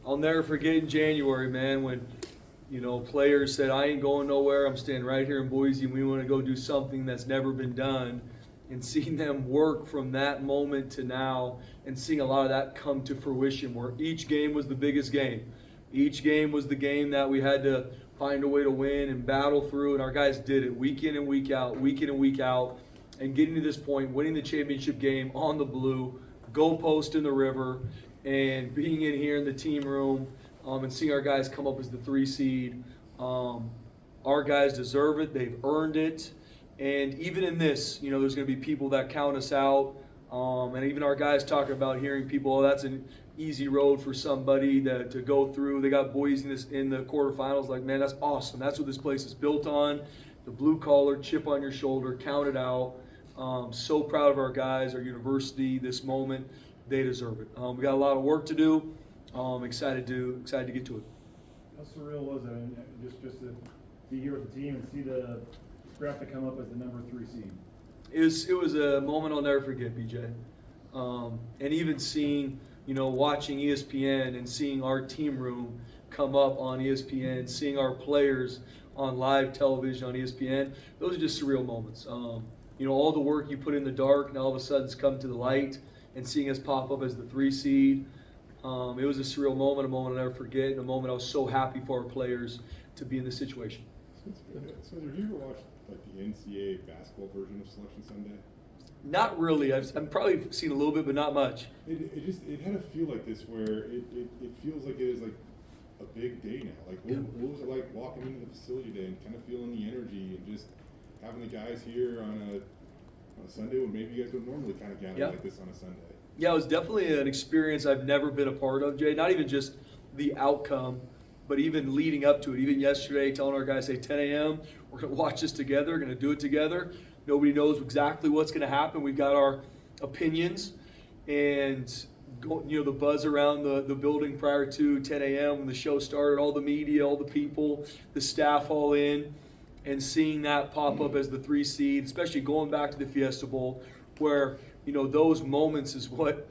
I'll never forget in January, man, when players said, I ain't going nowhere. I'm staying right here in Boise, and we want to go do something that's never been done. And seeing them work from that moment to now and seeing a lot of that come to fruition where each game was the biggest game. Each game was the game that we had to find a way to win and battle through, and our guys did it week in and week out, week in and week out, and getting to this point, winning the championship game on the blue, goalpost in the river, and being in here in the team room and seeing our guys come up as the 3 seed. Our guys deserve it. They've earned it. And even in this, there's going to be people that count us out. And even our guys talking about hearing people, oh, that's an easy road for somebody to go through. They got Boise in the quarterfinals. Like, man, that's awesome. That's what this place is built on. The blue collar, chip on your shoulder, count it out. So proud of our guys, our university, this moment. They deserve it. We got a lot of work to do. Excited to get to it. How surreal was it? Just to be here with the team and see the graphic come up as the number 3 seed. It was a moment I'll never forget, BJ. And even seeing, watching ESPN and seeing our team room come up on ESPN, seeing our players on live television on ESPN, those are just surreal moments. All the work you put in the dark and all of a sudden it's come to the light, and seeing us pop up as the 3 seed. It was a surreal moment, a moment I'll never forget, and a moment I was so happy for our players to be in this situation. So did you ever watch like the NCAA basketball version of Selection Sunday? Not really. I've probably seen a little bit, but not much. It had a feel like this where it feels like it is like a big day now. Like what was it like walking into the facility today and kind of feeling the energy and just having the guys here on a Sunday when maybe you guys would normally kind of gather like this on a Sunday? Yeah, it was definitely an experience I've never been a part of, Jay. Not even just the outcome, but even leading up to it. Even yesterday, telling our guys, hey, 10 a.m., we're going to watch this together, we're going to do it together. Nobody knows exactly what's going to happen. We've got our opinions, and the buzz around the building prior to 10 a.m. when the show started, all the media, all the people, the staff all in, and seeing that pop up as the 3 seed, especially going back to the Fiesta Bowl, where those moments is what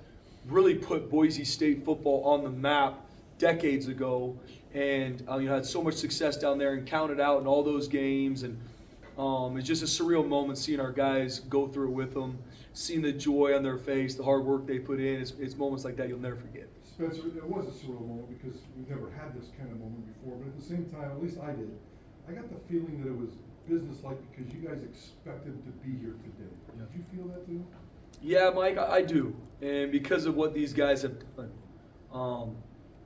really put Boise State football on the map decades ago, and had so much success down there and counted out in all those games, and it's just a surreal moment seeing our guys go through it with them, seeing the joy on their face, the hard work they put in. It's moments like that you'll never forget. Spencer, it was a surreal moment because we've never had this kind of moment before, but at the same time, at least I did, I got the feeling that it was business-like because you guys expected to be here today. Did you feel that too? Yeah, Mike, I do. And because of what these guys have done,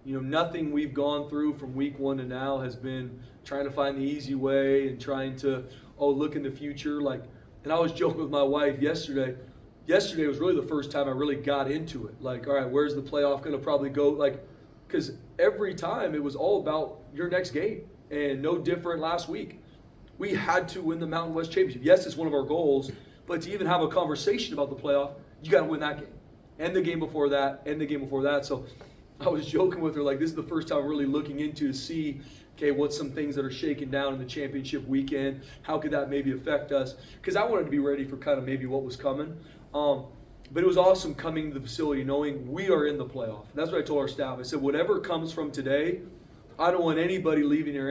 nothing we've gone through from week 1 to now has been trying to find the easy way and trying to, look in the future. And I was joking with my wife yesterday. Yesterday was really the first time I really got into it. Like, all right, where's the playoff going to probably go? Because every time it was all about your next game. And no different last week. We had to win the Mountain West Championship. Yes, it's one of our goals, but to even have a conversation about the playoff, you got to win that game. And the game before that, and the game before that. So I was joking with her, this is the first time I'm really looking into to see, okay, what's some things that are shaking down in the championship weekend? How could that maybe affect us? Because I wanted to be ready for kind of maybe what was coming. But it was awesome coming to the facility knowing we are in the playoff. And that's what I told our staff. I said, whatever comes from today, I don't want anybody leaving here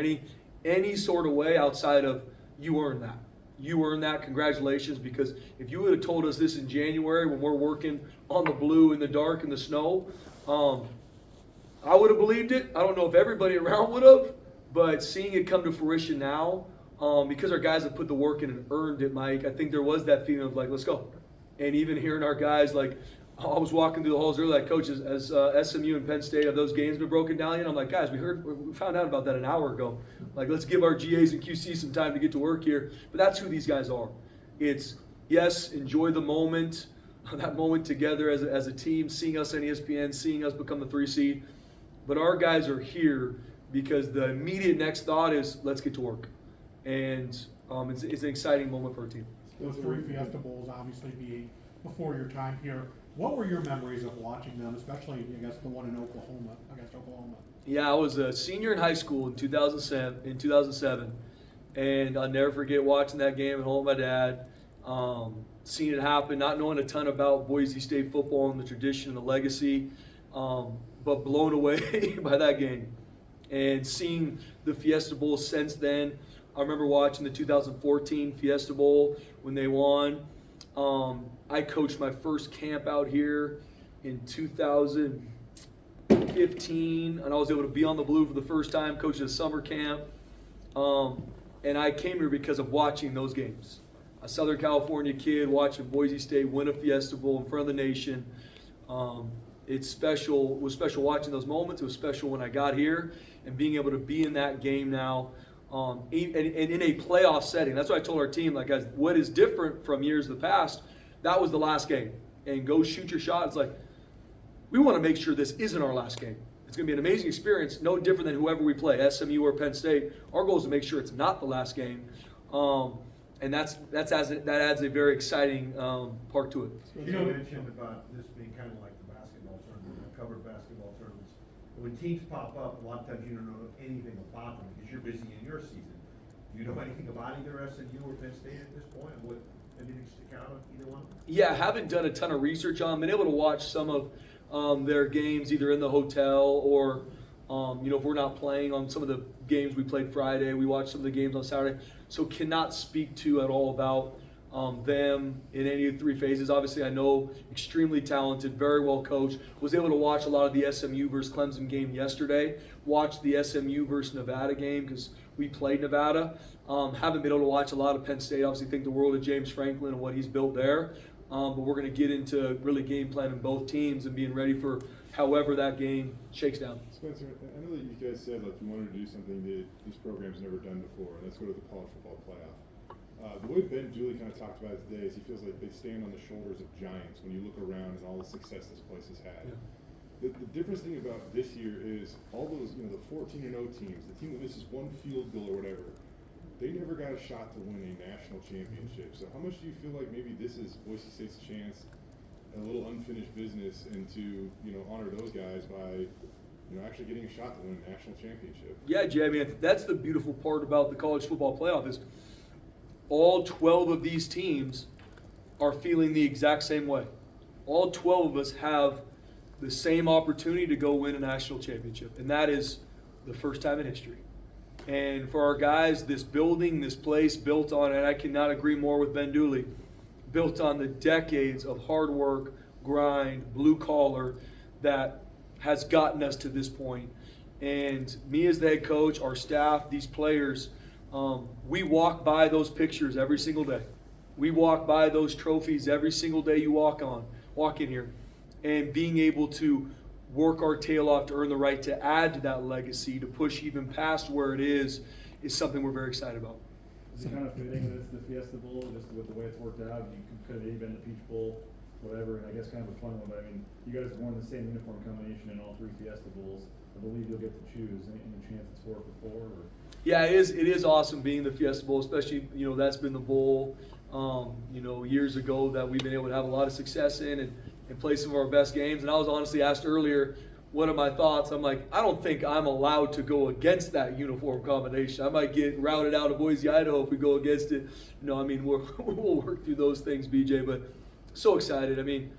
any sort of way outside of you earned that. You earned that. Congratulations. Because if you would have told us this in January when we're working on the blue in the dark in the snow, I would have believed it. I don't know if everybody around would have, but seeing it come to fruition now, because our guys have put the work in and earned it, Mike, I think there was that feeling of let's go. And even hearing our guys, I was walking through the halls earlier, Coach, as SMU and Penn State, have those games been broken down yet? I'm like, guys, we found out about that an hour ago. Let's give our GAs and QCs some time to get to work here. But that's who these guys are. It's, yes, enjoy the moment, that moment together as a team, seeing us on ESPN, seeing us become the 3 seed. But our guys are here because the immediate next thought is, let's get to work. And it's an exciting moment for our team. Those 3 Fiesta Bowls obviously be before your time here. What were your memories of watching them, especially, I guess, the one in Oklahoma, against Oklahoma? Yeah, I was a senior in high school in 2007, and I'll never forget watching that game at home with my dad, seeing it happen, not knowing a ton about Boise State football and the tradition and the legacy, but blown away by that game. And seeing the Fiesta Bowl since then, I remember watching the 2014 Fiesta Bowl when they won. I coached my first camp out here in 2015, and I was able to be on the Blue for the first time, coaching a summer camp. And I came here because of watching those games. A Southern California kid watching Boise State win a Fiesta Bowl in front of the nation. It's special. It was special watching those moments. It was special when I got here and being able to be in that game now, and in a playoff setting. That's what I told our team, like, guys, what is different from years of the past, that was the last game. And go shoot your shot. It's like, we want to make sure this isn't our last game. It's going to be an amazing experience, no different than whoever we play, SMU or Penn State. Our goal is to make sure it's not the last game. And that adds a very exciting part to it. You mentioned about this being kind of like the basketball tournament, covered basketball tournaments. When teams pop up, a lot of times you don't know anything about them because you're busy in your season. Do you know anything about either SMU or Penn State at this point? What anything stick out of either one? Yeah, I haven't done a ton of research on. Been able to watch some of their games either in the hotel or, if we're not playing on some of the games we played Friday, we watched some of the games on Saturday. So cannot speak to at all about them in any of the three phases. Obviously, I know extremely talented, very well coached. Was able to watch a lot of the SMU versus Clemson game yesterday. Watched the SMU versus Nevada game because we played Nevada. Haven't been able to watch a lot of Penn State. Obviously, think the world of James Franklin and what he's built there. But we're going to get into really game planning both teams and being ready for however that game shakes down. Spencer, I know that you guys said like you wanted to do something that this program's never done before, and that's go to the college football playoff. The way Ben Dooley kind of talked about it today is he feels like they stand on the shoulders of giants when you look around and all the success this place has had. Yeah. The difference thing about this year is all those, the 14-0 teams, the team that misses one field goal or whatever, they never got a shot to win a national championship. So how much do you feel like maybe this is Boise State's chance, a little unfinished business, and to honor those guys by actually getting a shot to win a national championship? Yeah, Jay, I mean, that's the beautiful part about the college football playoff is all 12 of these teams are feeling the exact same way. All 12 of us have the same opportunity to go win a national championship, and that is the first time in history. And for our guys, this building, this place built on, and I cannot agree more with Ben Dooley, built on the decades of hard work, grind, blue collar that has gotten us to this point. And me as the head coach, our staff, these players, we walk by those pictures every single day. We walk by those trophies every single day you walk in here. And being able to work our tail off to earn the right to add to that legacy, to push even past where it is something we're very excited about. Is it kind of fitting that it's the Fiesta Bowl, just with the way it's worked out? You could have even the Peach Bowl, whatever, and I guess kind of a fun one. But I mean, you guys have worn the same uniform combination in all three Fiesta Bowls. I believe you'll get to choose. Any chance it's 4 for 4? Or? Yeah, it is awesome being the Fiesta Bowl, especially, that's been the bowl, years ago that we've been able to have a lot of success in and play some of our best games. And I was honestly asked earlier, what are my thoughts? I'm like, I don't think I'm allowed to go against that uniform combination. I might get routed out of Boise, Idaho if we go against it. We'll work through those things, BJ, but so excited. I mean,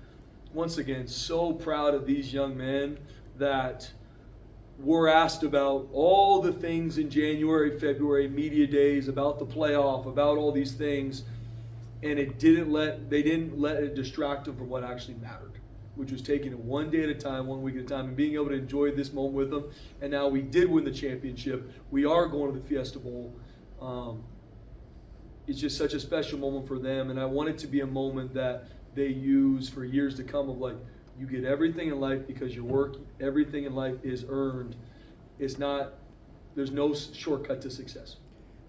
once again, so proud of these young men that were asked about all the things in January, February, media days, about the playoff, about all these things, and they didn't let it distract them from what actually mattered, which was taking it one day at a time, 1 week at a time, and being able to enjoy this moment with them. And now we did win the championship. We are going to the Fiesta Bowl. It's just such a special moment for them, and I want it to be a moment that they use for years to come of like, you get everything in life because your work, everything in life is earned. There's no shortcut to success.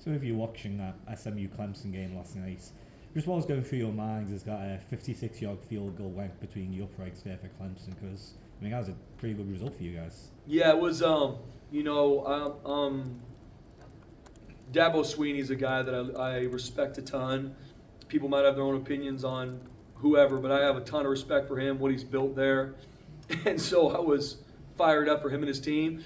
So if you're watching that SMU Clemson game last night, just what was going through your minds is that a 56-yard field goal went between the uprights there for Clemson, because that was a pretty good result for you guys. Yeah, it was. Dabo Sweeney's a guy that I respect a ton. People might have their own opinions on whoever, but I have a ton of respect for him, what he's built there, and so I was fired up for him and his team.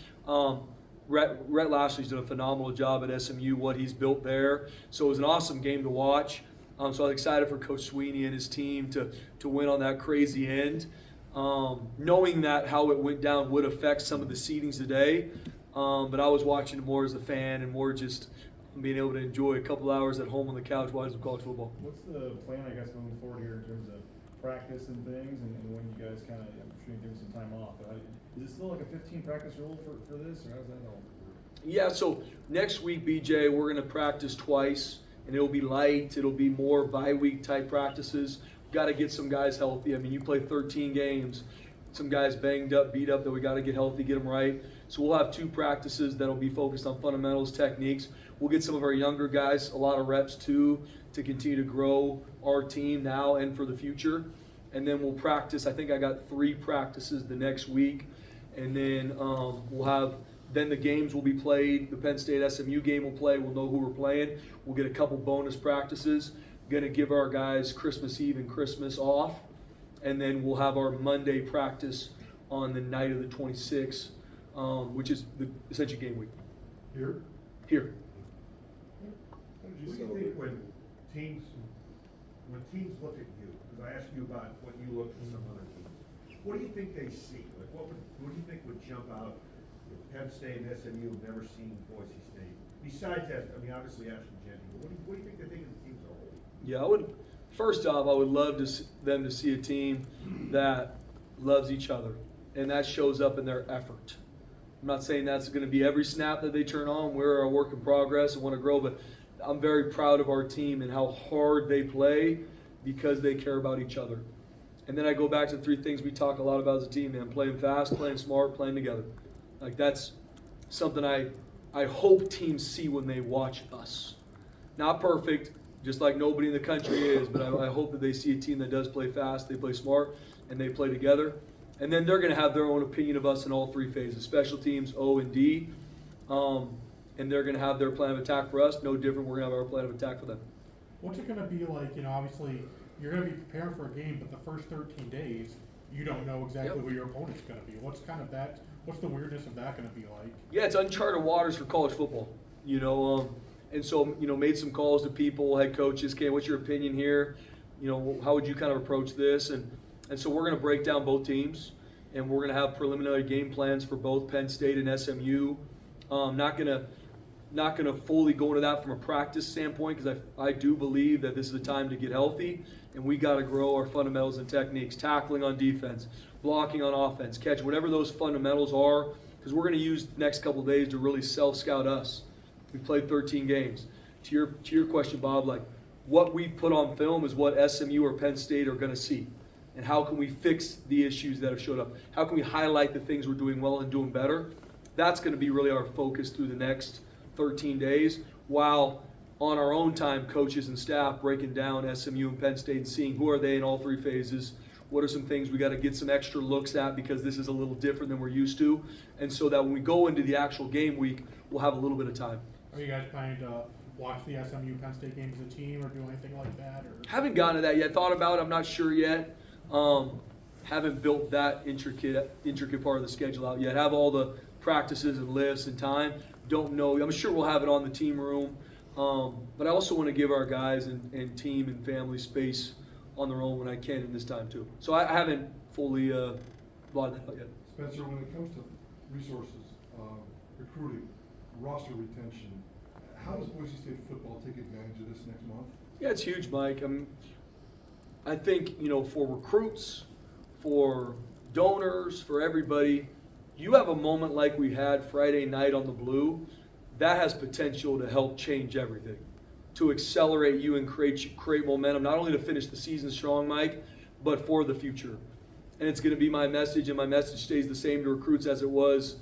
Rhett Lashley's done a phenomenal job at SMU, what he's built there. So it was an awesome game to watch. So I was excited for Coach Sweeney and his team to win on that crazy end. knowing that how it went down would affect some of the seedings today. But I was watching it more as a fan and more just being able to enjoy a couple hours at home on the couch watching some college football. What's the plan, I guess, moving forward here in terms of practice and things, and when you guys kind of, I'm sure you're giving some time off, but is it still like a 15 practice rule for this, or how does that all work? Yeah, so next week, BJ, we're going to practice twice, and it'll be light. It'll be more bye-week type practices. Got to get some guys healthy. I mean, you play 13 games, some guys banged up, beat up, that we got to get healthy, get them right. So we'll have 2 practices that'll be focused on fundamentals, techniques. We'll get some of our younger guys a lot of reps too to continue to grow our team now and for the future. And then we'll practice. I think I got 3 practices the next week, and then we'll have. Then the games will be played. The Penn State SMU game will play. We'll know who we're playing. We'll get a couple bonus practices. Going to give our guys Christmas Eve and Christmas off, and then we'll have our Monday practice on the night of the 26th, which is the essentially game week. Here? Here. How did you What do you celebrate? think when teams look at you, because I asked you about what you look at some other teams, what do you think they see? Like, what do you think would jump out if Penn State and SMU have never seen Boise State? Besides that, I mean, obviously Ashton Jeanty, but what do you think they think of the teams as a whole? Yeah, I would. First off, I would love them to see a team that loves each other, and that shows up in their effort. I'm not saying that's going to be every snap that they turn on. We're a work in progress and want to grow, but I'm very proud of our team and how hard they play because they care about each other. And then I go back to the 3 things we talk a lot about as a team, man: playing fast, playing smart, playing together. Like, that's something I hope teams see when they watch us. Not perfect, just like nobody in the country is, but I hope that they see a team that does play fast, they play smart, and they play together. And then they're going to have their own opinion of us in all 3 phases: special teams, O and D. And they're going to have their plan of attack for us. No different. We're going to have our plan of attack for them. What's it gonna be like, obviously, you're gonna be preparing for a game, but the first 13 days, you don't know exactly Yep. who your opponent's gonna be. What's the weirdness of that gonna be like? Yeah, it's uncharted waters for college football, and so, made some calls to people, head coaches. Okay, what's your opinion here? How would you kind of approach this? And so we're going to break down both teams, and we're going to have preliminary game plans for both Penn State and SMU. Not going to fully go into that from a practice standpoint, because I do believe that this is a time to get healthy, and we got to grow our fundamentals and techniques, tackling on defense, blocking on offense, catch, whatever those fundamentals are, because we're going to use the next couple of days to really self-scout us. We played 13 games. To your question, Bob, like, what we put on film is what SMU or Penn State are going to see. And how can we fix the issues that have showed up? How can we highlight the things we're doing well and doing better? That's going to be really our focus through the next 13 days, while on our own time, coaches and staff breaking down SMU and Penn State and seeing who are they in all 3 phases. What are some things we got to get some extra looks at, because this is a little different than we're used to. And so that when we go into the actual game week, we'll have a little bit of time. Are you guys planning to watch the SMU Penn State game as a team or do anything like that? Or? Haven't gotten to that yet. Thought about it. I'm not sure yet. Haven't built that intricate part of the schedule out yet. Have all the practices and lifts and time. Don't know. I'm sure we'll have it on the team room. But I also want to give our guys and team and family space on their own when I can in this time too. So I haven't fully thought that out yet. Spencer, when it comes to resources, recruiting, roster retention, how does Boise State football take advantage of this next month? Yeah, it's huge, Mike. I think, for recruits, for donors, for everybody, you have a moment like we had Friday night on the Blue, that has potential to help change everything, to accelerate you and create momentum, not only to finish the season strong, Mike, but for the future. And it's going to be my message, and my message stays the same to recruits as it was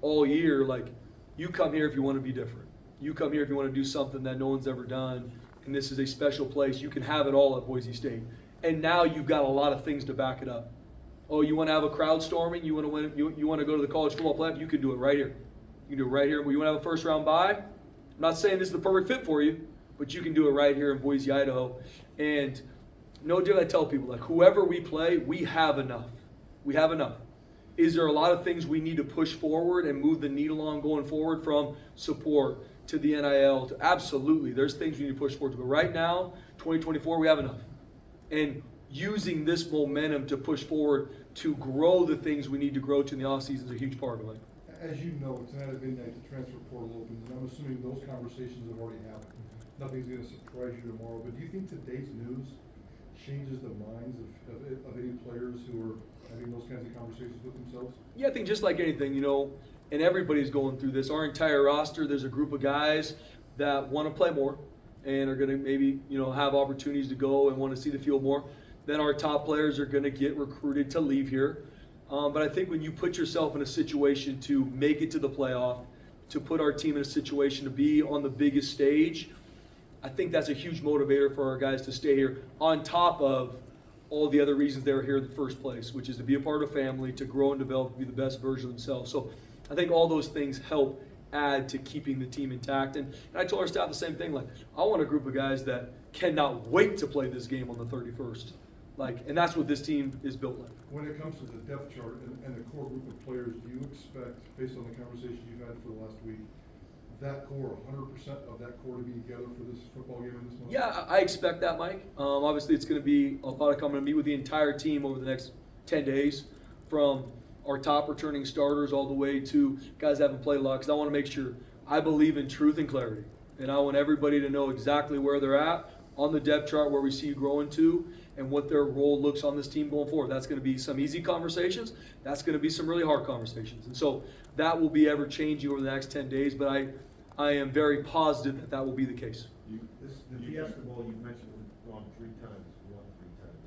all year. Like, you come here if you want to be different. You come here if you want to do something that no one's ever done, and this is a special place. You can have it all at Boise State. And now you've got a lot of things to back it up. Oh, you want to have a crowd storming? You want to win? You want to go to the college football playoff? You can do it right here. You can do it right here. You want to have a first round bye? I'm not saying this is the perfect fit for you, but you can do it right here in Boise, Idaho. And no deal, I tell people, like, whoever we play, we have enough. We have enough. Is there a lot of things we need to push forward and move the needle on going forward, from support to the NIL to absolutely? There's things we need to push forward to. But right now, 2024, we have enough. And using this momentum to push forward to grow the things we need to grow to in the offseason is a huge part of it. As you know, tonight at midnight, the transfer portal opens, and I'm assuming those conversations have already happened. Nothing's gonna surprise you tomorrow, but do you think today's news changes the minds of any players who are having those kinds of conversations with themselves? Yeah, I think just like anything, and everybody's going through this. Our entire roster, there's a group of guys that want to play more and are going to maybe, have opportunities to go and want to see the field more. Then our top players are going to get recruited to leave here. But I think when you put yourself in a situation to make it to the playoff, to put our team in a situation to be on the biggest stage, I think that's a huge motivator for our guys to stay here, on top of all the other reasons they were here in the first place, which is to be a part of family, to grow and develop, to be the best version of themselves. So I think all those things help add to keeping the team intact. And I told our staff the same thing, I want a group of guys that cannot wait to play this game on the 31st. And that's what this team is built like. When it comes to the depth chart and the core group of players, do you expect, based on the conversations you've had for the last week, that core, 100% of that core to be together for this football game in this month? Yeah, I expect that, Mike. Obviously, it's going to be a lot of coming to meet with the entire team over the next 10 days, from our top returning starters all the way to guys that haven't played a lot, because I want to make sure I believe in truth and clarity. And I want everybody to know exactly where they're at on the depth chart, where we see you growing to, and what their role looks on this team going forward. That's going to be some easy conversations. That's going to be some really hard conversations. And so that will be ever changing over the next 10 days, but I am very positive that that will be the case. The Fiesta Bowl, you've mentioned, we've gone 3 times, won 3 times.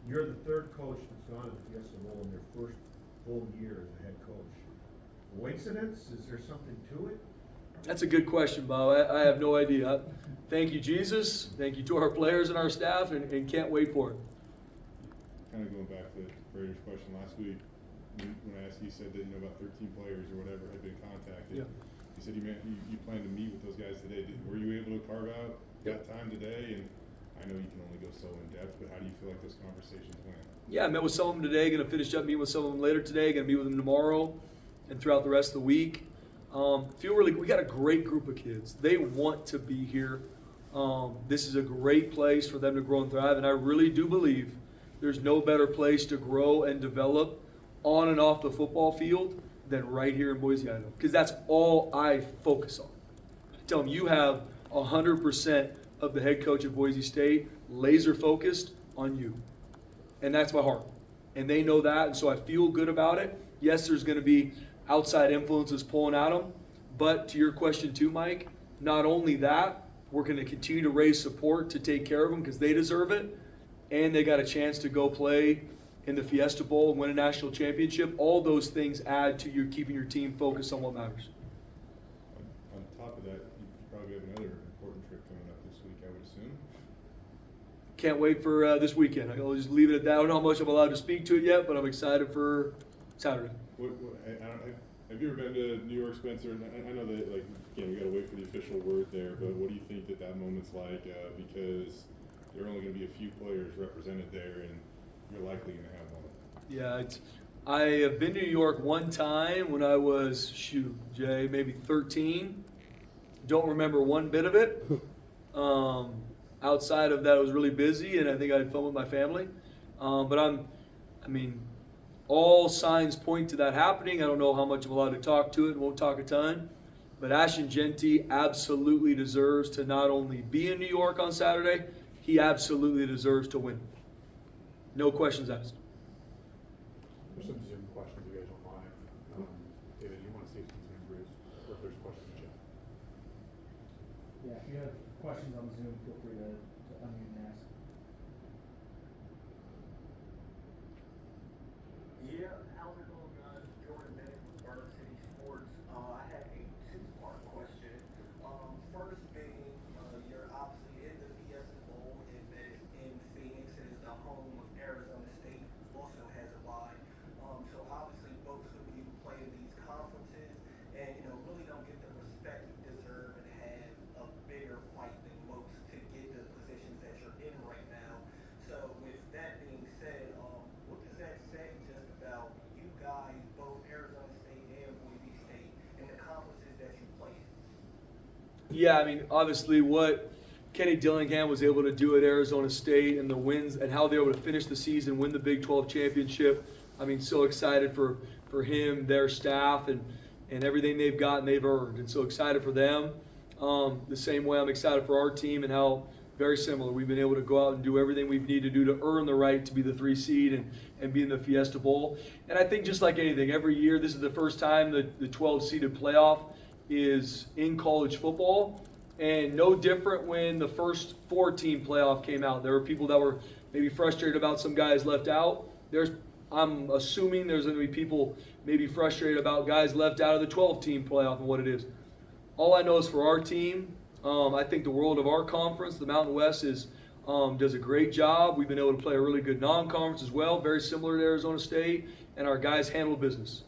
You're the 3rd coach that's gone to the Fiesta Bowl in their first full year as a head coach. Coincidence? Is there something to it? That's a good question, Bob. I have no idea. Thank you, Jesus. Thank you to our players and our staff, and can't wait for it. Kind of going back to Brady's question last week, when I asked you, said that about 13 players or whatever had been contacted. Yeah. You said you plan to meet with those guys today. Were you able to carve out that time today? And I know you can only go so in depth, but how do you feel like those conversations went? Yeah, I met with some of them today. Going to finish up meeting with some of them later today. Going to meet with them tomorrow and throughout the rest of the week. We got a great group of kids. They want to be here. This is a great place for them to grow and thrive, and I really do believe there's no better place to grow and develop on and off the football field than right here in Boise, Idaho, because that's all I focus on. I tell them, you have 100% of the head coach of Boise State laser focused on you, and that's my heart, and they know that, and so I feel good about it. Yes, there's going to be outside influences pulling at them, but to your question too, Mike, not only that, we're going to continue to raise support to take care of them because they deserve it, and they got a chance to go play in the Fiesta Bowl and win a national championship. All those things add to keeping your team focused on what matters. On top of that, you probably have another important trip coming up this week, I would assume. Can't wait for this weekend. I'll just leave it at that. I don't know how much I'm allowed to speak to it yet, but I'm excited for Saturday. Have you ever been to New York, Spencer? And I know that, again, we got to wait for the official word there, but what do you think that moment's like? Because there are only going to be a few players represented there, and you're likely going to have one. Yeah, I have been to New York one time when I was, Jay, maybe 13. Don't remember one bit of it. Outside of that, I was really busy, and I think I had fun with my family. But all signs point to that happening. I don't know how much I'm allowed to talk to it. Won't talk a ton. But Ashton Jeanty absolutely deserves to not only be in New York on Saturday, he absolutely deserves to win. No questions asked. There's some Zoom questions you guys don't mind. David, you want to see some Zoom, Bruce, or if there's questions in chat? Yeah, if you have questions on Zoom, feel free to unmute and ask. Yeah, how's it going, guys? Jordan Bennett with Burn City Sports. I had a 2-part question. First being, you're obviously in the Fiesta Bowl, and that is in Phoenix. It is the home of Arizona State, who also has a bye. So obviously both of you play in these conferences, and really don't get the respect you deserve, and have a bigger fight than most to get the positions that you're in right now. So with that being said, what does that say just about you guys, both Arizona State and Boise State, and the conferences that you play in? Yeah, obviously what Kenny Dillingham was able to do at Arizona State and the wins and how they were able to finish the season, win the Big 12 championship, I mean, so excited for him, their staff, and everything they've gotten, they've earned. And so excited for them. The same way I'm excited for our team and how very similar. We've been able to go out and do everything we need to do to earn the right to be the 3 seed and be in the Fiesta Bowl. And I think just like anything, every year, this is the first time the 12-seeded playoff is in college football. And no different when the first 4-team playoff came out. There were people that were maybe frustrated about some guys left out. I'm assuming there's going to be people maybe frustrated about guys left out of the 12-team playoff and what it is. All I know is for our team, I think the world of our conference, the Mountain West, does a great job. We've been able to play a really good non-conference as well, very similar to Arizona State, and our guys handle business.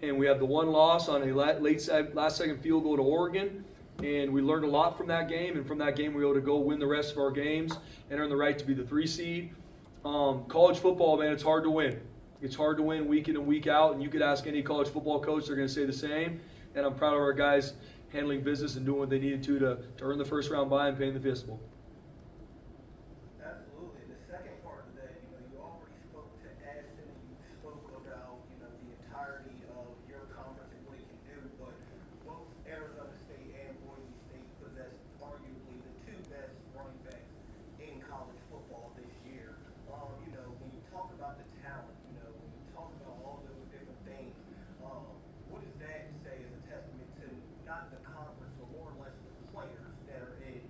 And we have the one loss on a last-second field goal to Oregon, and we learned a lot from that game, and from that game we were able to go win the rest of our games and earn the right to be the 3 seed. College football, man, it's hard to win. It's hard to win week in and week out, and you could ask any college football coach, they're going to say the same. And I'm proud of our guys handling business and doing what they needed to earn the first round bye and pay in the Fiesta Bowl. Absolutely. The second part of that, you already spoke to Ashton and you spoke about, the entirety of your conference and what it can do, but both Arizona State and Boise State possess arguably the 2 best running backs in college football this year. When you talk about the talent, when you talk about all those different things, what does that say as a testament to not the conference, but more or less the players that are in,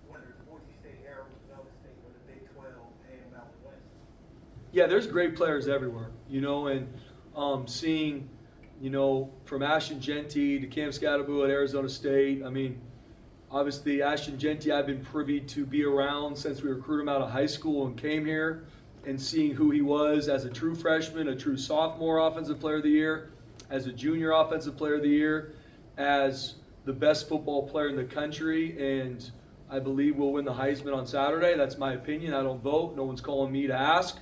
whether it's Boise State, Arizona State, or the Big 12 and Mountain West? Yeah, there's great players everywhere, and seeing, from Ashton Jeanty to Cam Scadaboo at Arizona State. I mean, obviously Ashton Jeanty I've been privy to be around since we recruited him out of high school and came here, and seeing who he was as a true freshman, a true sophomore offensive player of the year, as a junior offensive player of the year, as the best football player in the country, and I believe we'll win the Heisman on Saturday. That's my opinion. I don't vote. No one's calling me to ask.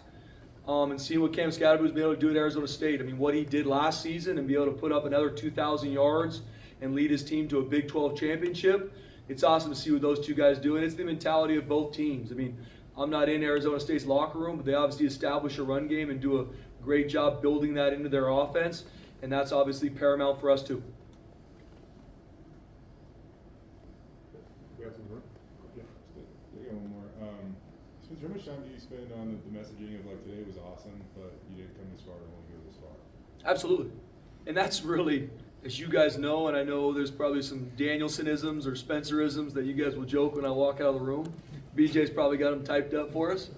And seeing what Cam Scadaboo's been able to do at Arizona State. I mean, what he did last season and be able to put up another 2,000 yards and lead his team to a Big 12 championship. It's awesome to see what those two guys do, and it's the mentality of both teams. I mean, I'm not in Arizona State's locker room, but they obviously establish a run game and do a great job building that into their offense, and that's obviously paramount for us too. We have some room? Yeah. I got one more. Spencer, how much time do you spend on the messaging of like today was awesome, but you didn't come this far to only go this far? Absolutely. And that's really, as you guys know, and I know there's probably some Danielsonisms or Spencerisms that you guys will joke when I walk out of the room. BJ's probably got them typed up for us.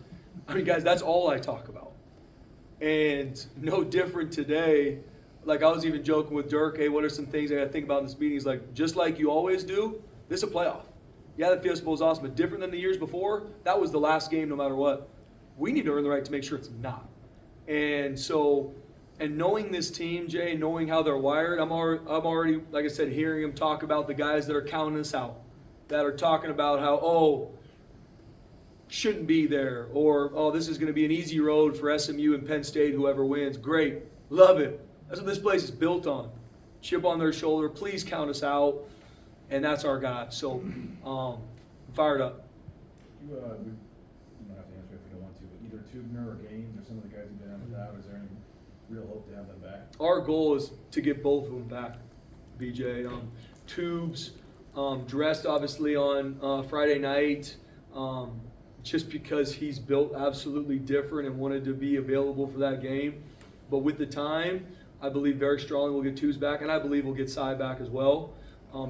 I mean, guys, that's all I talk about. And no different today. Like I was even joking with Dirk, hey, what are some things I got to think about in this meeting? He's like, just like you always do, this is a playoff. Yeah, the Fiesta Bowl is awesome, but different than the years before, that was the last game no matter what. We need to earn the right to make sure it's not. And so, and knowing this team, Jay, knowing how they're wired, I'm already, like I said, hearing them talk about the guys that are counting us out, that are talking about how, shouldn't be there, or, this is going to be an easy road for SMU and Penn State, whoever wins. Great. Love it. That's what this place is built on. Chip on their shoulder. Please count us out. And that's our guy. So, I'm fired up. You don't have to answer if you don't want to, but either Tubner or Gaines or some of the guys who've been on without, is there any real hope to have them back? Our goal is to get both of them back, BJ. Tubes dressed obviously on Friday night, just because he's built absolutely different and wanted to be available for that game. But with the time, I believe very strongly we'll get Tubes back, and I believe we'll get Cy back as well.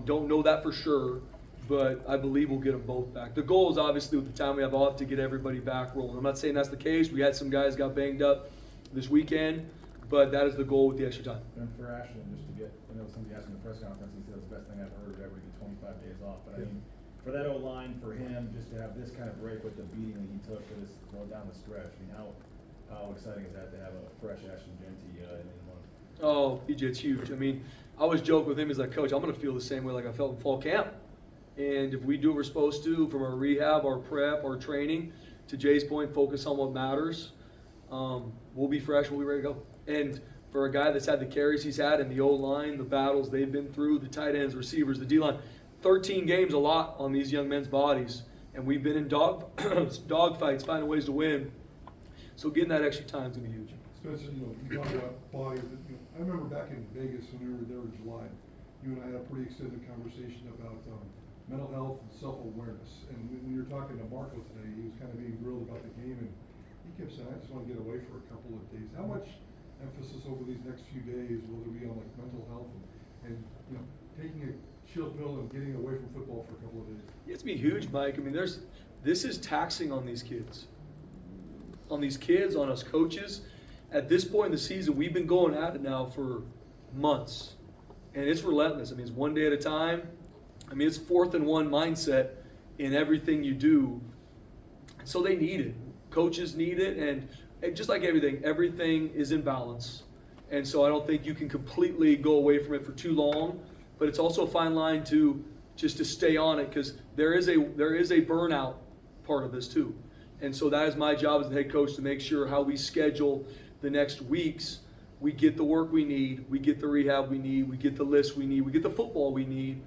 Don't know that for sure, but I believe we'll get them both back. The goal is obviously with the time we have off to get everybody back rolling. I'm not saying that's the case. We had some guys got banged up this weekend, but that is the goal with the extra time. And for Ashton, just to get, I know somebody asked in the press conference, he said it was the best thing I've heard ever to get 25 days off. But I mean, for that O-line, for him, just to have this kind of break with the beating that he took for this going down the stretch, I mean, how exciting is that to have a fresh Ashton Jeanty in one? Oh, BJ, it's huge. I mean, I was joking with him. He's like, Coach, I'm going to feel the same way like I felt in fall camp. And if we do what we're supposed to from our rehab, our prep, our training, to Jay's point, focus on what matters, we'll be fresh, we'll be ready to go. And for a guy that's had the carries he's had in the O-line, the battles they've been through, the tight ends, receivers, the D-line, 13 games a lot on these young men's bodies. And we've been in dog fights, finding ways to win. So getting that extra time is going to be huge. Spencer, you talk about body, I remember back in Vegas when we were there in July, you and I had a pretty extended conversation about, mental health and self-awareness. And when you were talking to Marco today, he was kind of being grilled about the game, and he kept saying, I just want to get away for a couple of days. How much emphasis over these next few days will there be on like mental health and taking a chill pill and getting away from football for a couple of days? It's be huge, Mike. I mean, this is taxing on these kids. On us coaches. At this point in the season, we've been going at it now for months. And it's relentless. I mean, it's one day at a time. I mean, it's 4th and 1 mindset in everything you do. So they need it. Coaches need it. And just like everything is in balance. And so I don't think you can completely go away from it for too long. But it's also a fine line to stay on it, because there is a burnout part of this too. And so that is my job as the head coach, to make sure how we schedule the next weeks, we get the work we need, we get the rehab we need, we get the list we need, we get the football we need.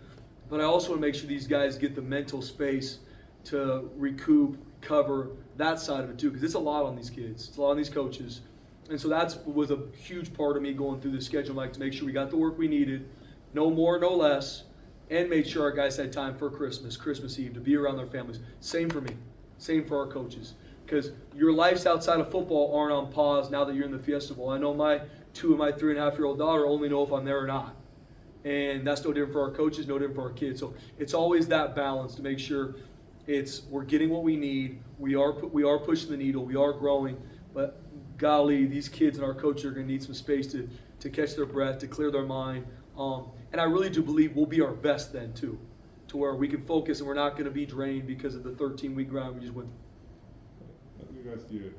But I also want to make sure these guys get the mental space to recoup, cover that side of it too, because it's a lot on these kids, it's a lot on these coaches. And so that was a huge part of me going through the schedule, Mike, to make sure we got the work we needed, no more, no less, and made sure our guys had time for Christmas Eve, to be around their families. Same for me, same for our coaches. Because your lives outside of football aren't on pause now that you're in the Fiesta Bowl. I know my 2 of my 3.5-year-old daughter only know if I'm there or not. And that's no different for our coaches, no different for our kids. So it's always that balance to make sure we're getting what we need. We are pushing the needle. We are growing. But golly, these kids and our coaches are going to need some space to catch their breath, to clear their mind. And I really do believe we'll be our best then too, to where we can focus and we're not going to be drained because of the 13-week grind we just went through. You guys do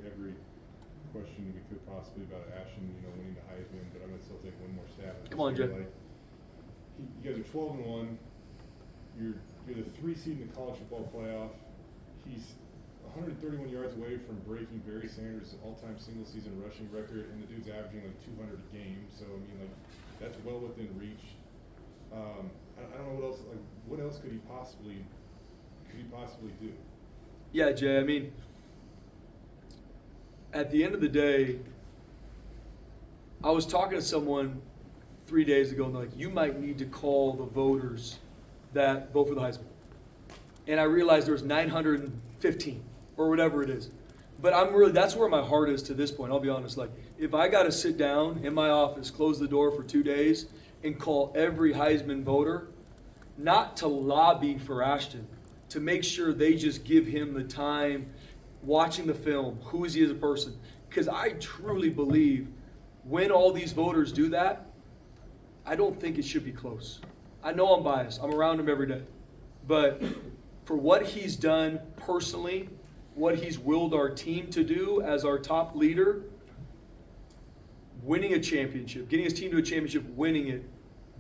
every question we could possibly about Ashton, winning the Heisman, but I'm gonna still take one more stab. Come on, Jay. You guys are 12 and 1. You're the 3 seed in the college football playoff. He's 131 yards away from breaking Barry Sanders' all-time single-season rushing record, and the dude's averaging like 200 a game. So I mean, that's well within reach. I don't know what else. What else could he possibly do? Yeah, Jay. I mean, at the end of the day, I was talking to someone 3 days ago, and they're like, you might need to call the voters that vote for the Heisman. And I realized there was 915 or whatever it is. But that's where my heart is to this point. I'll be honest. If I got to sit down in my office, close the door for 2 days, and call every Heisman voter, not to lobby for Ashton, to make sure they just give him the time, watching the film, who is he as a person. Because I truly believe when all these voters do that, I don't think it should be close. I know I'm biased. I'm around him every day. But for what he's done personally, what he's willed our team to do as our top leader, winning a championship, getting his team to a championship, winning it,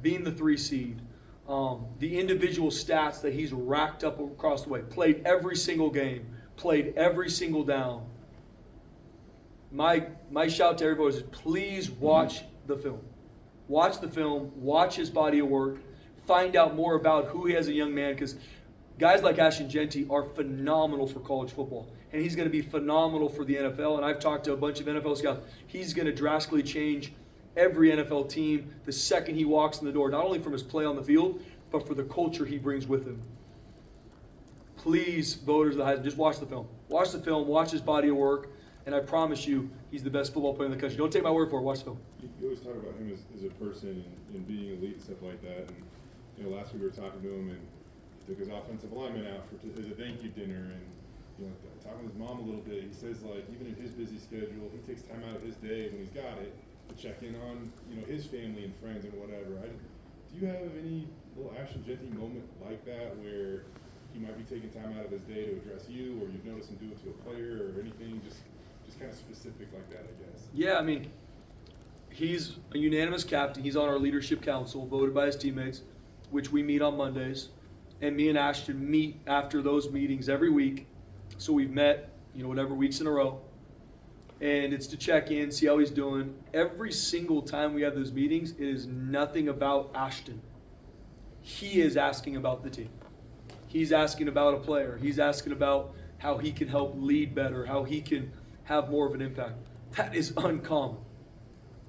being the 3 seed, the individual stats that he's racked up across the way, played every single game, played every single down. My shout to everybody is, please watch the film. Watch the film, watch his body of work, find out more about who he is as a young man, because guys like Ashton Jeanty are phenomenal for college football. And he's going to be phenomenal for the NFL. And I've talked to a bunch of NFL scouts. He's going to drastically change every NFL team the second he walks in the door, not only from his play on the field, but for the culture he brings with him. Please, voters of the Heisman, just watch the film. Watch the film, watch his body of work, and I promise you, he's the best football player in the country. Don't take my word for it, watch the film. You always talk about him as a person and being elite and stuff like that. And last week we were talking to him, and he took his offensive lineman out as a thank you dinner, and talking to his mom a little bit. He says even in his busy schedule, he takes time out of his day when he's got it to check in on his family and friends and whatever. Do you have any little Ashton Jeanty moment like that where he might be taking time out of his day to address you, or you've noticed him do it to a player or anything, just kind of specific like that, I guess? Yeah, I mean, he's a unanimous captain. He's on our leadership council, voted by his teammates, which we meet on Mondays. And me and Ashton meet after those meetings every week. So we've met, whatever weeks in a row. And it's to check in, see how he's doing. Every single time we have those meetings, it is nothing about Ashton. He is asking about the team. He's asking about a player. He's asking about how he can help lead better, how he can have more of an impact. That is uncommon.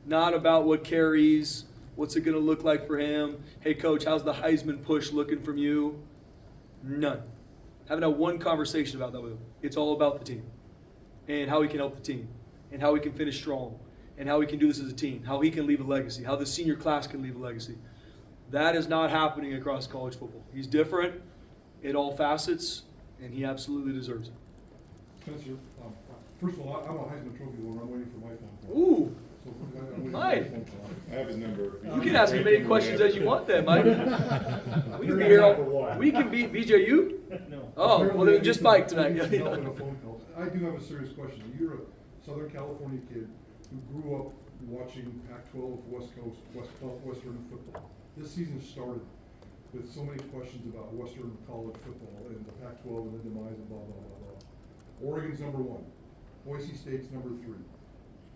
Not about what carries, what's it going to look like for him. Hey, coach, how's the Heisman push looking from you? None. Haven't had one conversation about that with him. It's all about the team and how he can help the team and how he can finish strong and how he can do this as a team, how he can leave a legacy, how the senior class can leave a legacy. That is not happening across college football. He's different in all facets, and he absolutely deserves it. Spencer, first of all, I'm a Heisman Trophy winner. I'm waiting for my phone call. Ooh, So I'm waiting for Mike. my phone call. I have his number. you can ask as many questions as you want then, Mike. We can be here all, we can be, BJ, you? No. Oh, well then just Mike tonight. I need some help in a phone call. I do have a serious question. You're a Southern California kid who grew up watching Pac-12, West Coast, Western football. This season started with so many questions about Western college football and the Pac-12 and the demise and blah, blah, blah, blah. Oregon's number 1. Boise State's number 3.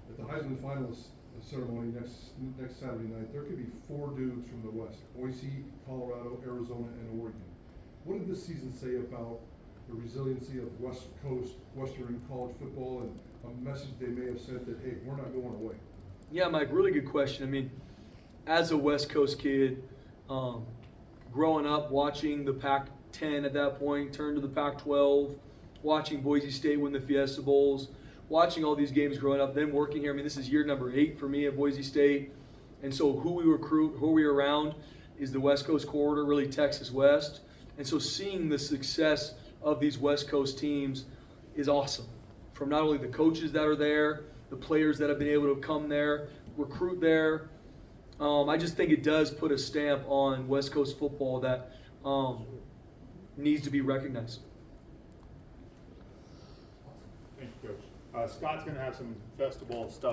At the Heisman finalists ceremony next Saturday night, there could be 4 dudes from the West: Boise, Colorado, Arizona, and Oregon. What did this season say about the resiliency of West Coast, Western college football, and a message they may have sent that, hey, we're not going away? Yeah, Mike, really good question. I mean, as a West Coast kid, growing up watching the Pac-10 at that point, turn to the Pac-12, watching Boise State win the Fiesta Bowls, watching all these games growing up, then working here. I mean, this is year number 8 for me at Boise State. And so who we recruit, who we around is the West Coast corridor, really Texas West. And so seeing the success of these West Coast teams is awesome. From not only the coaches that are there, the players that have been able to come there, recruit there. I just think it does put a stamp on West Coast football that needs to be recognized. Thank you, Coach. Scott's going to have some festival stuff